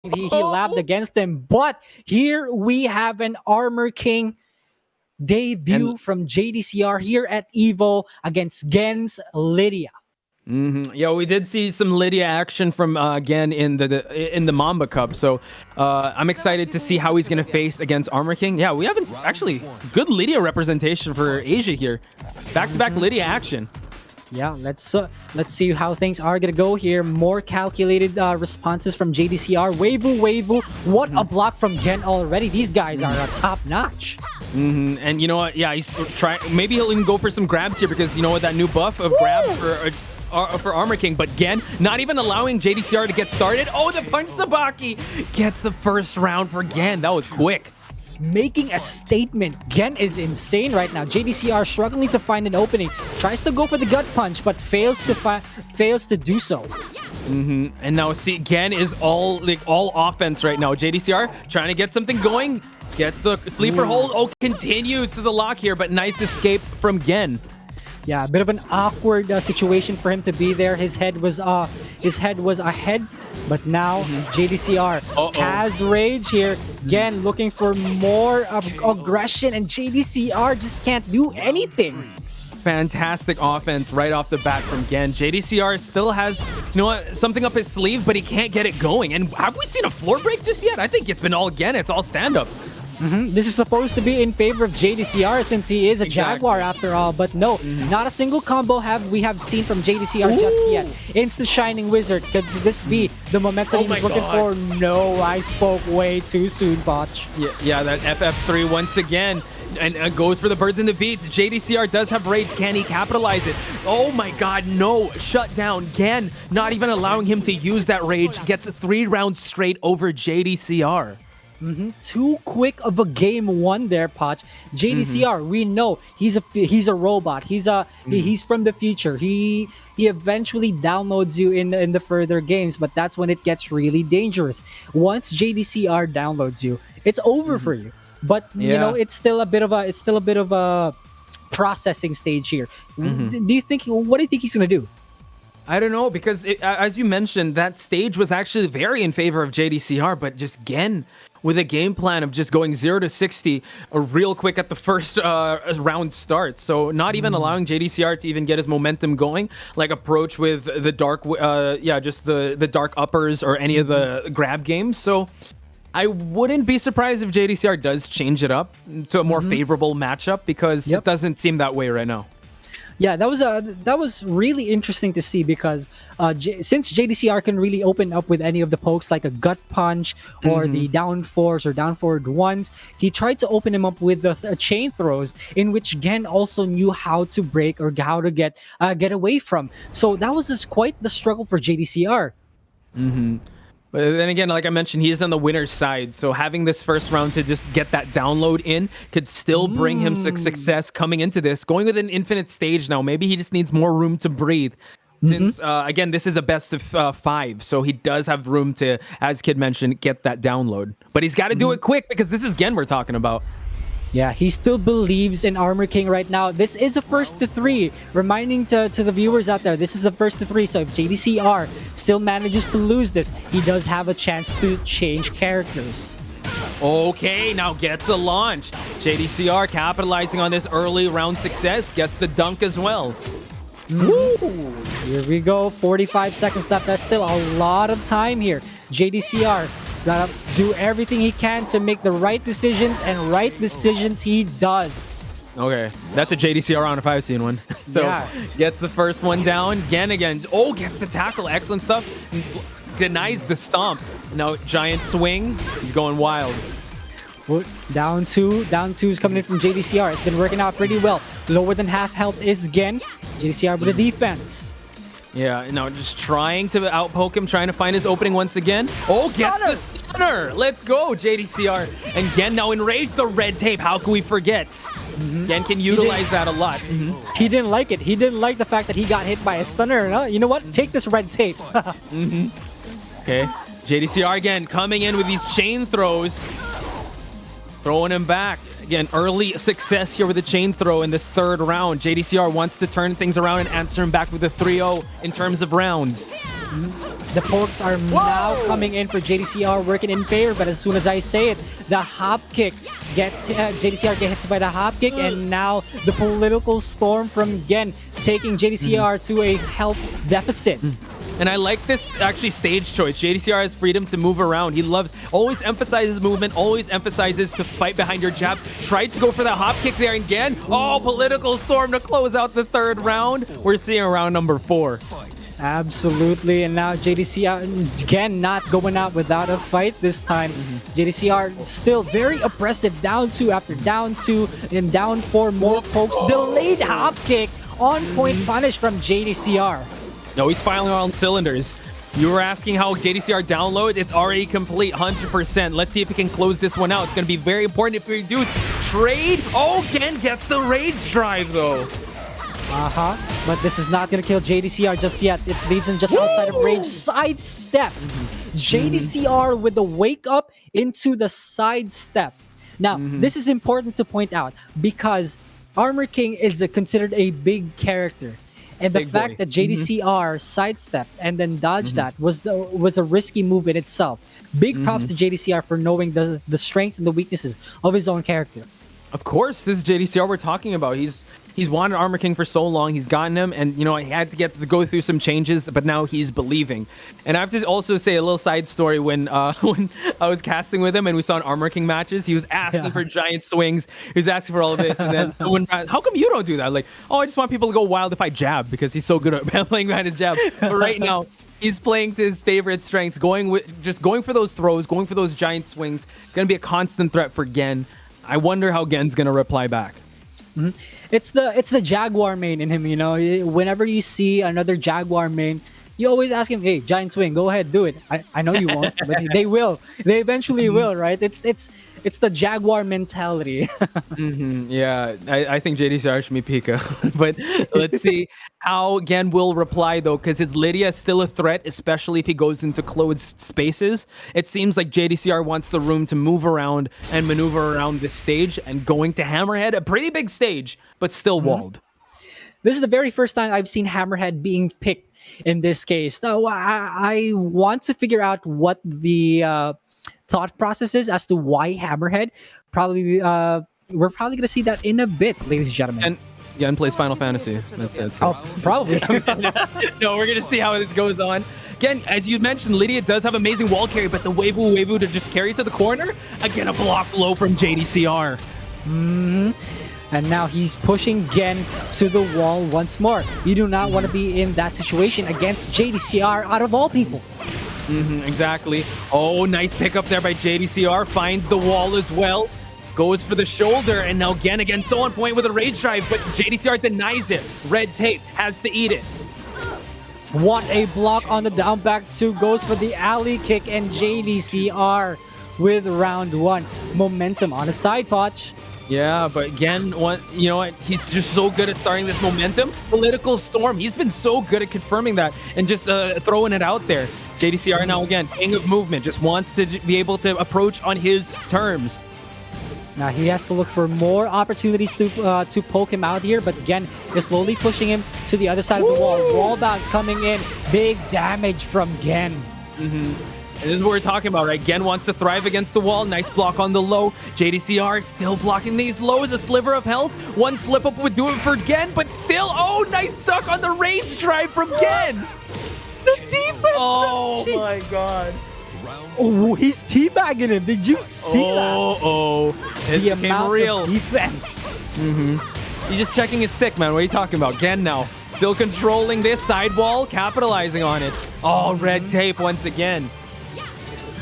he lapped against him. But here we have an Armor King debut from JDCR here at EVO against Gen's Lydia. Yeah, we did see some Lydia action from Gen in the Mamba Cup, so I'm excited to see how he's going to face against Armor King. Yeah, we haven't actually good Lydia representation for Asia here. Back-to-back Lydia action. Yeah, let's see how things are gonna go here. More calculated responses from JDCR. Wavoo, what a block from Gen already. These guys are top notch. And you know what? Yeah, he's trying. Maybe he'll even go for some grabs here because you know what, that new buff of grabs for Armor King. But Gen not even allowing JDCR to get started. Oh, the punch Sabaki gets the first round for Gen. That was quick. Making a statement. Gen is insane right now. JDCR struggling to find an opening. Tries to go for the gut punch, but fails to do so. And now see, Gen is all offense right now. JDCR trying to get something going. Gets the sleeper hold. Oh, continues to the lock here, but nice escape from Gen. Yeah, a bit of an awkward situation for him to be there. His head was ahead, but now JDCR has rage here. Again, looking for more of aggression, and JDCR just can't do anything. Fantastic offense right off the bat from Gen. JDCR still has, you know what, something up his sleeve, but he can't get it going. And have we seen a floor break just yet? I think it's been all Gen. It's all stand-up. This is supposed to be in favor of JDCR since he is a Jaguar after all, but no, not a single combo we have seen from JDCR just yet. Insta Shining Wizard, could this be the momentum he was looking for? No, I spoke way too soon, Botch. Yeah, that FF3 once again, and goes for the birds and the beats. JDCR does have rage. Can he capitalize it? Oh my god, no, shut down. Gen not even allowing him to use that rage. Gets 3 rounds straight over JDCR. Too quick of a game one there, Potch. JDCR, we know he's a robot. He's from the future. He eventually downloads you in the further games, but that's when it gets really dangerous. Once JDCR downloads you, it's over for you. But you know, it's still a bit of a processing stage here. What do you think he's gonna do? I don't know, because as you mentioned, that stage was actually very in favor of JDCR, but just Gen with a game plan of just going 0 to 60 real quick at the first round start. So not even allowing JDCR to even get his momentum going, like approach with the dark, just the dark uppers or any of the grab games. So I wouldn't be surprised if JDCR does change it up to a more favorable matchup, because it doesn't seem that way right now. Yeah, that was really interesting to see, because since JDCR can really open up with any of the pokes like a gut punch or the down fours or down forward ones, he tried to open him up with the chain throws, in which Gen also knew how to break or how to get away from. So that was just quite the struggle for JDCR. But then again, like I mentioned, he is on the winner's side. So having this first round to just get that download in could still bring him success coming into this. Going with an infinite stage now, maybe he just needs more room to breathe. Since, again, this is a best of 5. So he does have room to, as Kid mentioned, get that download. But he's got to do it quick, because this is Gen we're talking about. Yeah, he still believes in Armor King right now. This is a first to 3. Reminding to the viewers out there, this is a first to 3. So if JDCR still manages to lose this, he does have a chance to change characters. Okay, now gets a launch. JDCR capitalizing on this early round success. Gets the dunk as well. Woo! Here we go. 45 seconds left. That's still a lot of time here. JDCR gotta do everything he can to make the right decisions, and right decisions he does. Okay, that's a JDCR round if I've seen one. So gets the first one down. Again. Oh, gets the tackle. Excellent stuff. Denies the stomp. Now giant swing. He's going wild. Down two is coming in from JDCR. It's been working out pretty well. Lower than half health is Gen. JDCR with the defense. Yeah, no, just trying to outpoke him, trying to find his opening once again. Oh, gets the stunner! Let's go, JDCR. And Gen now enraged the red tape. How can we forget? Gen can utilize that a lot. He didn't like it. He didn't like the fact that he got hit by a stunner. You know what? Take this red tape. Okay, JDCR again coming in with these chain throws. Throwing him back. Again, early success here with the chain throw in this third round. JDCR wants to turn things around and answer him back with a 3-0 in terms of rounds. The pokes are now coming in for JDCR, working in favor, but as soon as I say it, the hop kick gets JDCR gets hit by the hop kick, and now the political storm from Gen taking JDCR to a health deficit. And I like this actually stage choice. JDCR has freedom to move around. He always emphasizes movement, always emphasizes to fight behind your jab. Tried to go for the hop kick there again. Oh, political storm to close out the third round. We're seeing round number 4. Absolutely, and now JDCR again not going out without a fight this time. JDCR still very oppressive, down 2 after down 2, and down 4 more pokes. Delayed hop kick, on point punish from JDCR. No, he's firing on cylinders. You were asking how JDCR download. It's already complete, 100%. Let's see if he can close this one out. It's going to be very important if we do trade. Oh, Gen gets the rage drive, though. But this is not going to kill JDCR just yet. It leaves him just outside of range. Sidestep. JDCR with the wake up into the sidestep. Now, this is important to point out because Armor King is considered a big character. And the fact that JDCR sidestepped and then dodged that was a risky move in itself. Big props to JDCR for knowing the strengths and the weaknesses of his own character. Of course, this is JDCR we're talking about. He's wanted Armor King for so long. He's gotten him, and he had to go through some changes, but now he's believing. And I have to also say a little side story. When I was casting with him and we saw an Armor King matches, he was asking for giant swings. He was asking for all of this, and then someone, how come you don't do that? Like, oh, I just want people to go wild if I jab because he's so good at playing behind his jab. But right now, he's playing to his favorite strengths, going for those throws, going for those giant swings. Going to be a constant threat for Gen. I wonder how Gen's going to reply back. It's the Jaguar main in him, Whenever you see another Jaguar main, you always ask him, "Hey, giant swing, go ahead, do it." I know you won't, but they will. They eventually will, right? It's the Jaguar mentality. Yeah, I think JDCR should be Pika. But let's see how Gen will reply, though, because his Lydia is still a threat, especially if he goes into closed spaces. It seems like JDCR wants the room to move around and maneuver around this stage, and going to Hammerhead, a pretty big stage, but still walled. This is the very first time I've seen Hammerhead being picked in this case. Now, I want to figure out what the thought process is as to why Hammerhead. We're probably going to see that in a bit, ladies and gentlemen. And Gen plays Final Fantasy. That's it. So. Oh, probably. No, we're going to see how this goes on. Again, as you mentioned, Lydia does have amazing wall carry, but the Weibo to just carry to the corner, again, a block low from JDCR. And now he's pushing Gen to the wall once more. You do not want to be in that situation against JDCR out of all people. Exactly. Oh, nice pickup there by JDCR. Finds the wall as well. Goes for the shoulder, and now Gen again so on point with a rage drive, but JDCR denies it. Red tape has to eat it. What a block on the down back 2. Goes for the alley kick, and JDCR with round 1. Momentum on his side, Poch. Yeah, but again, you know what? He's just so good at starting this momentum. Political storm. He's been so good at confirming that and just throwing it out there. JDCR now again, king of movement, just wants to be able to approach on his terms. Now he has to look for more opportunities to poke him out here, but again, is slowly pushing him to the other side of the wall. Wall bounce coming in, big damage from Gen. And this is what we're talking about, right? Gen wants to thrive against the wall. Nice block on the low. JDCR still blocking these lows. A sliver of health. One slip up would do it for Gen, but still, oh, nice duck on the range drive from Gen. The defense! Oh my god. Oh, he's teabagging him. Did you see that? The amount real of defense. He's just checking his stick, man. What are you talking about? Gen now. Still controlling this side wall, capitalizing on it. Oh, red tape once again.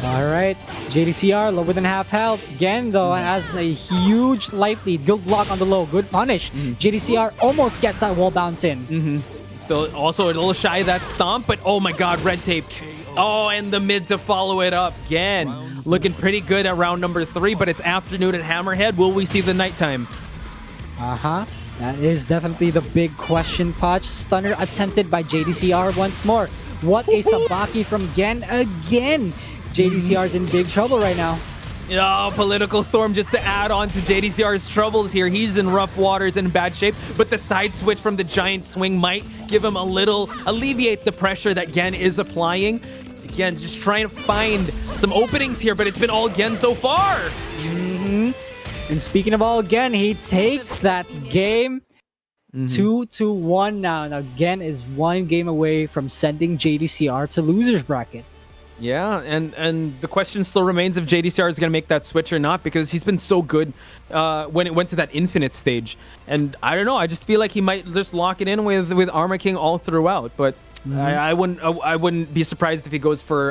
All right, JDCR lower than half health. Gen, though, has a huge life lead. Good block on the low. Good punish. JDCR almost gets that wall bounce in. Still also a little shy of that stomp, but oh my god, red tape. Oh, and the mid to follow it up. Gen looking pretty good at round number 3, but it's afternoon at Hammerhead. Will we see the nighttime? That is definitely the big question, Poch. Stunner attempted by JDCR once more. What a sabaki from Gen again. JDCR's in big trouble right now. Oh, political storm just to add on to JDCR's troubles here. He's in rough waters and in bad shape, but the side switch from the giant swing might give him a little, alleviate the pressure that Gen is applying. again, just trying to find some openings here, but it's been all Gen so far. And speaking of all, Gen, he takes that game 2-1 now. Now, Gen is one game away from sending JDCR to loser's bracket. Yeah, and the question still remains if JDCR is going to make that switch or not, because he's been so good when it went to that infinite stage. And I don't know, I just feel like he might just lock it in with Armor King all throughout. But I wouldn't be surprised if he goes for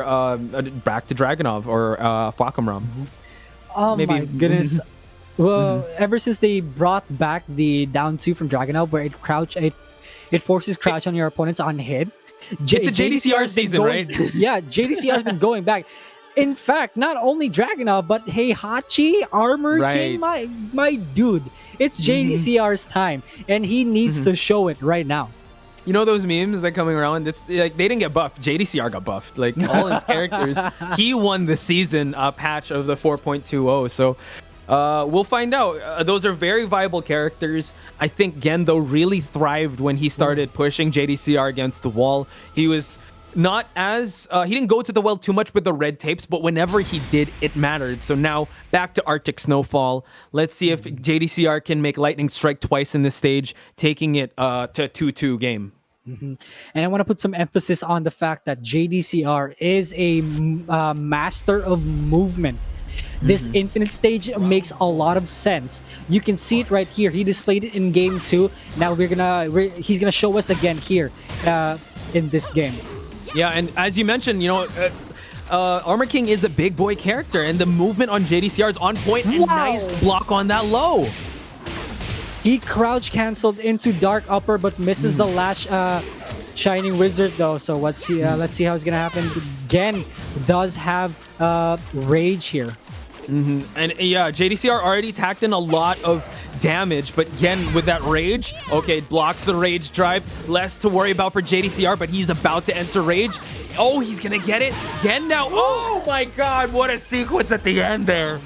back to Dragunov or Fakamram. Oh Maybe. my goodness. Well, ever since they brought back the down 2 from Dragunov, where it forces crouch on your opponents on hit. It's a JDCR season, right? Yeah, JDCR's been going back. In fact, not only Dragunov, but Heihachi, Armor King, my dude. It's JDCR's time, and he needs to show it right now. You know those memes that coming around? It's like they didn't get buffed. JDCR got buffed. Like all his characters, he won the season patch of the 4.20. So we'll find out. Those are very viable characters. I think Gen, though, really thrived when he started pushing JDCR against the wall. He was not as... he didn't go to the well too much with the red tapes, but whenever he did, it mattered. So now, back to Arctic Snowfall. Let's see if JDCR can make Lightning Strike twice in this stage, taking it to a 2-2 game. And I want to put some emphasis on the fact that JDCR is a master of movement. This infinite stage makes a lot of sense. You can see it right here. He displayed it in game 2. Now he's gonna show us again here in this game. Yeah, and as you mentioned, you know, Armor King is a big boy character, and the movement on JDCR is on point. And nice block on that low. He crouch canceled into dark upper, but misses the last Shining Wizard though. So let's see how it's gonna happen. Gen does have rage here. And yeah, JDCR already tacked in a lot of damage, but Gen with that rage, okay, blocks the rage drive. Less to worry about for JDCR, but he's about to enter rage. Oh, he's gonna get it. Gen now. Oh my god, what a sequence at the end there.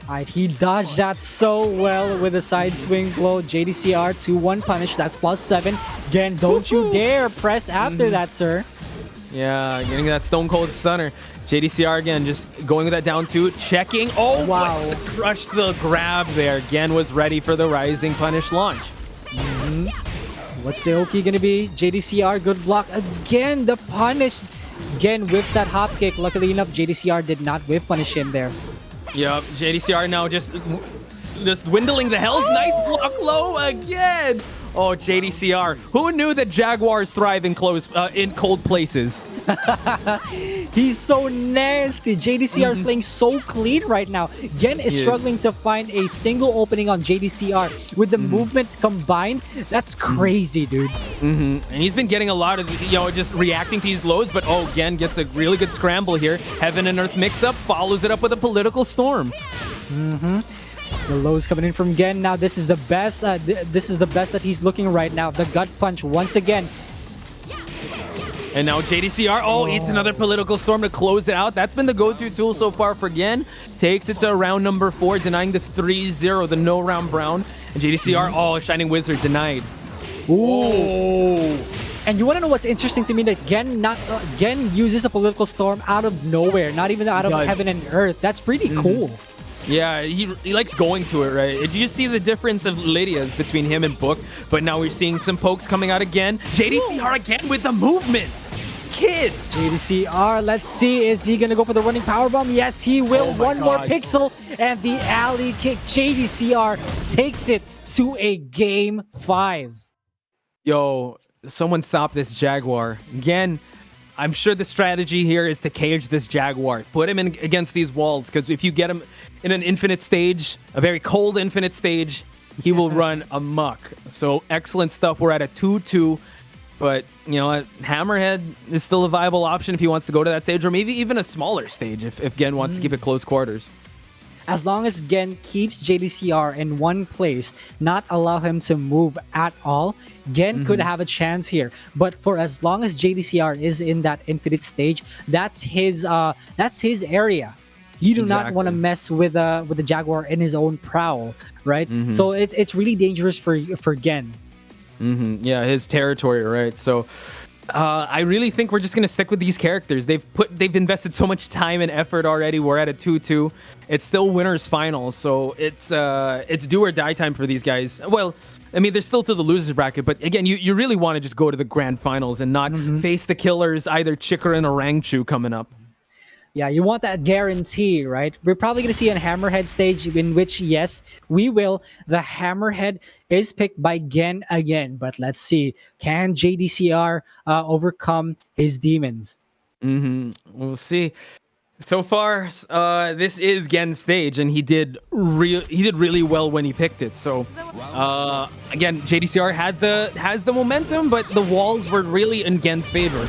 Alright, he dodged that so well with a side swing blow. JDCR 2-1 punish. That's +7. Gen, don't you dare press after that, sir. Yeah, getting that stone cold stunner. JDCR again, just going with that down 2, checking. Oh, wow. Crushed the grab there. Gen was ready for the rising punish launch. What's the Oki gonna be? JDCR, good block. Again, the punish. Gen whiffs that hop kick. Luckily enough, JDCR did not whiff punish him there. Yep, JDCR now just dwindling the health. Nice block low again. Oh, JDCR. Who knew that Jaguars thrive in cold places? He's so nasty. JDCR is playing so clean right now. Gen is struggling to find a single opening on JDCR. With the movement combined, that's crazy, dude. And he's been getting a lot of, just reacting to these lows, but oh, Gen gets a really good scramble here. Heaven and Earth mix-up, follows it up with a political storm. The lows coming in from Gen. Now this is the best. This is the best that he's looking right now. The gut punch once again. And now JDCR, eats another political storm to close it out. That's been the go-to tool so far for Gen. Takes it to round number 4, denying the 3-0, the no round brown. And JDCR, Shining Wizard denied. Ooh. And you want to know what's interesting to me? That Gen uses a political storm out of nowhere, not even out of heaven and earth. That's pretty cool. Yeah, he likes going to it, right? Did you see the difference of Lydia's between him and Book? But now we're seeing some pokes coming out again. JDCR again with the movement. Kid. JDCR, let's see. Is he going to go for the running powerbomb? Yes, he will. One more pixel. And the alley kick. JDCR takes it to a game 5. Yo, someone stop this Jaguar. Again, I'm sure the strategy here is to cage this Jaguar. Put him in against these walls, because if you get him in an infinite stage, a very cold infinite stage, he will run amok. So excellent stuff. We're at a 2-2. But, Hammerhead is still a viable option if he wants to go to that stage, or maybe even a smaller stage if Gen wants to keep it close quarters. As long as Gen keeps JDCR in one place, not allow him to move at all, Gen could have a chance here. But for as long as JDCR is in that infinite stage, that's his area. You do not want to mess with the Jaguar in his own prowl, right? So it's really dangerous for Gen. Yeah, his territory, right? So I really think we're just gonna stick with these characters. They've invested so much time and effort already. We're at a 2-2. It's still winners final, so it's do or die time for these guys. Well, I mean, they're still to the losers bracket, but again, you really want to just go to the grand finals and not face the killers, either Chikrin or Rangchu coming up. Yeah, you want that guarantee, right? We're probably going to see a Hammerhead stage in which, yes, we will. The Hammerhead is picked by Gen again, but let's see. Can JDCR overcome his demons? We'll see. So far, this is Gen's stage, and he did really well when he picked it. So, again, JDCR has the momentum, but the walls were really in Gen's favor.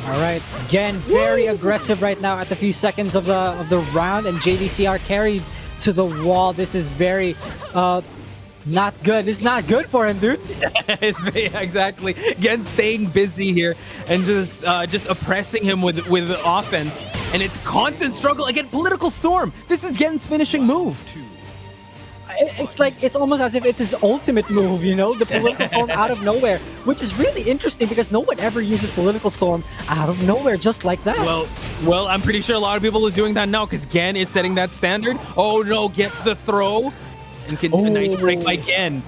All right, Gen very aggressive right now at the few seconds of the round, and JDCR carried to the wall. This is very not good. It's not good for him, dude. Exactly. Gen staying busy here and just oppressing him with offense, and it's constant struggle. Again, political storm. This is Gen's finishing move. It's like it's almost as if it's his ultimate move, you know, the political storm out of nowhere, which is really interesting because no one ever uses political storm out of nowhere just like that. Well, I'm pretty sure a lot of people are doing that now because Gen is setting that standard. Oh no, gets the throw and a nice break by Gen.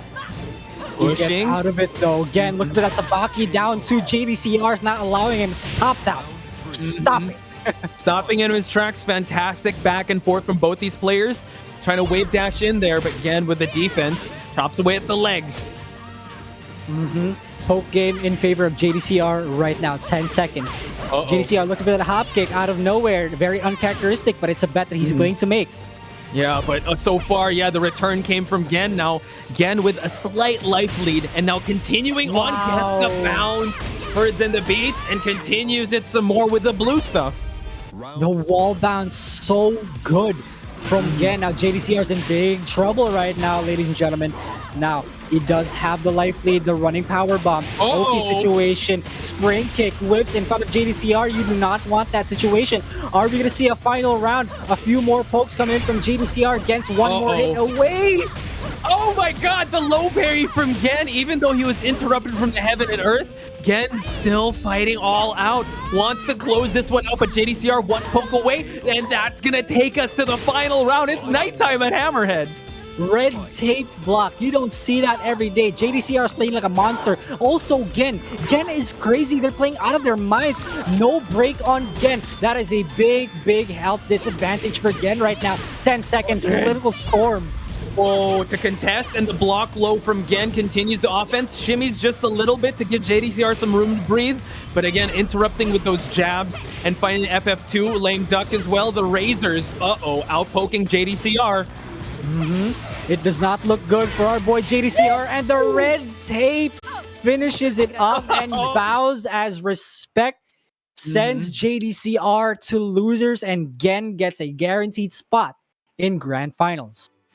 He gets out of it though. Gen, look at that Sabaki down to JDCR's not allowing him. Stop that. Stop it. Stopping in his tracks. Fantastic back and forth from both these players. Trying to wave dash in there, but again with the defense, chops away at the legs. Poke game in favor of JDCR right now. 10 seconds. JDCR looking for that hop kick out of nowhere. Very uncharacteristic, but it's a bet that he's willing to make. Yeah, but so far, yeah, the return came from Gen. Now, Gen with a slight life lead, and now continuing on Gen the bound, birds and the beats, and continues it some more with the blue stuff. The wall bounce so good from Gen. Now JDCR's in big trouble right now, ladies and gentlemen. Now he does have the life lead, the running power bomb. Okay, situation. Spring kick whips in front of JDCR. You do not want that situation. Are we gonna see a final round? A few more pokes coming in from JDCR against one more hit away. Oh my god, the low parry from Gen, even though he was interrupted from the heaven and earth. Gen still fighting all out. Wants to close this one out, but JDCR one poke away, and that's gonna take us to the final round. It's nighttime at Hammerhead. Red tape block. You don't see that every day. JDCR is playing like a monster. Also, Gen. Gen is crazy. They're playing out of their minds. No break on Gen. That is a big health disadvantage for Gen right now. 10 seconds. Political storm. Oh, to contest, and the block low from Gen continues the offense. Shimmies just a little bit to give JDCR some room to breathe, but again, interrupting with those jabs and finding FF2, lame duck as well. The Razors, outpoking JDCR. It does not look good for our boy JDCR, and the red tape finishes it up and bows as respect, sends JDCR to losers, and Gen gets a guaranteed spot in grand finals.